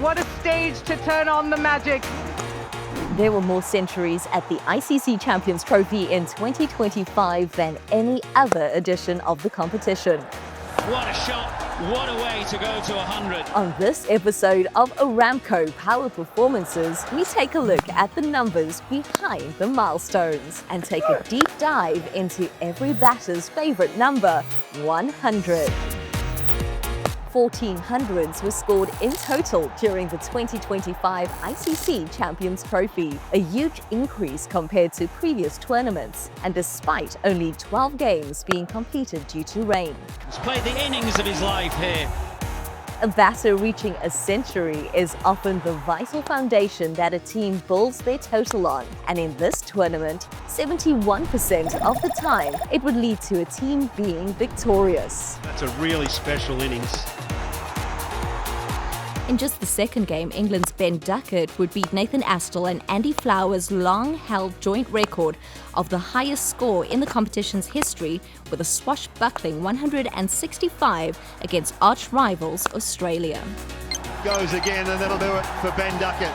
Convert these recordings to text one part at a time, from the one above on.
what a stage to turn on the magic. There were more centuries at the ICC Champions Trophy in 2025 than any other edition of the competition. What a shot, what a way to go to 100. On this episode of Aramco Power Performances, we take a look at the numbers behind the milestones and take a deep dive into every batter's favorite number, 100. 14 hundreds were scored in total during the 2025 ICC Champions Trophy, a huge increase compared to previous tournaments, and despite only 12 games being completed due to rain. He's played the innings of his life here. A batter reaching a century is often the vital foundation that a team builds their total on, and in this tournament, 71% of the time, it would lead to a team being victorious. That's a really special innings. In just the second game, England's Ben Duckett would beat Nathan Astle and Andy Flower's long-held joint record of the highest score in the competition's history with a swashbuckling 165 against arch-rivals Australia. Goes again, and that'll do it for Ben Duckett.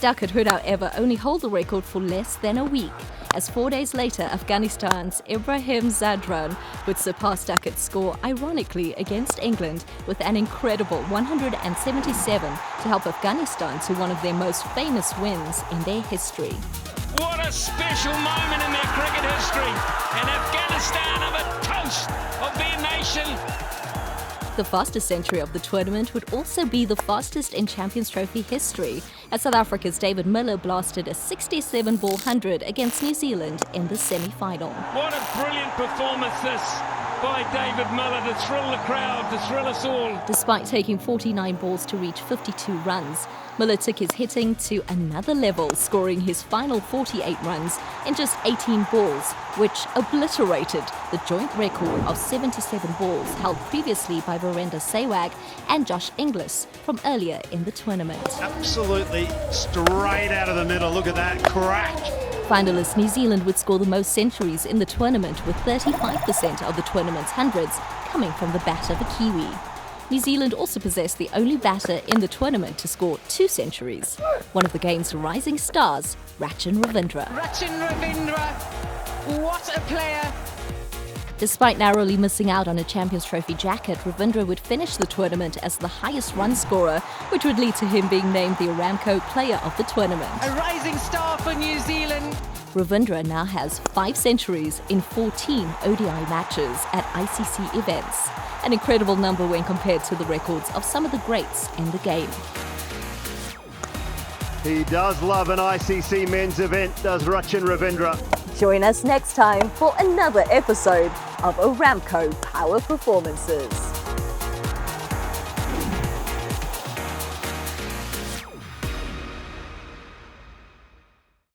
Duckett would, however, only hold the record for less than a week, as 4 days later, Afghanistan's Ibrahim Zadran would surpass Duckett's score, ironically, against England with an incredible 177 to help Afghanistan to one of their most famous wins in their history. What a special moment in their cricket history. And Afghanistan have a toast of their nation. The fastest century of the tournament would also be the fastest in Champions Trophy history, as South Africa's David Miller blasted a 67-ball 100 against New Zealand in the semi-final. What a brilliant performance this by David Miller to thrill the crowd, to thrill us all. Despite taking 49 balls to reach 52 runs, Miller took his hitting to another level, scoring his final 48 runs in just 18 balls, which obliterated the joint record of 77 balls held previously by Virender Sehwag and Josh Inglis from earlier in the tournament. Absolutely straight out of the middle. Look at that crack. Finalist New Zealand would score the most centuries in the tournament, with 35% of the tournament's hundreds coming from the bat of a Kiwi. New Zealand also possessed the only batter in the tournament to score 2 centuries, one of the game's rising stars, Rachin Ravindra. Rachin Ravindra, what a player. Despite narrowly missing out on a Champions Trophy jacket, Ravindra would finish the tournament as the highest run scorer, which would lead to him being named the Aramco Player of the Tournament. A rising star for New Zealand. Ravindra now has 5 centuries in 14 ODI matches at ICC events, an incredible number when compared to the records of some of the greats in the game. He does love an ICC men's event, does Rachin Ravindra. Join us next time for another episode of Aramco Power Performances.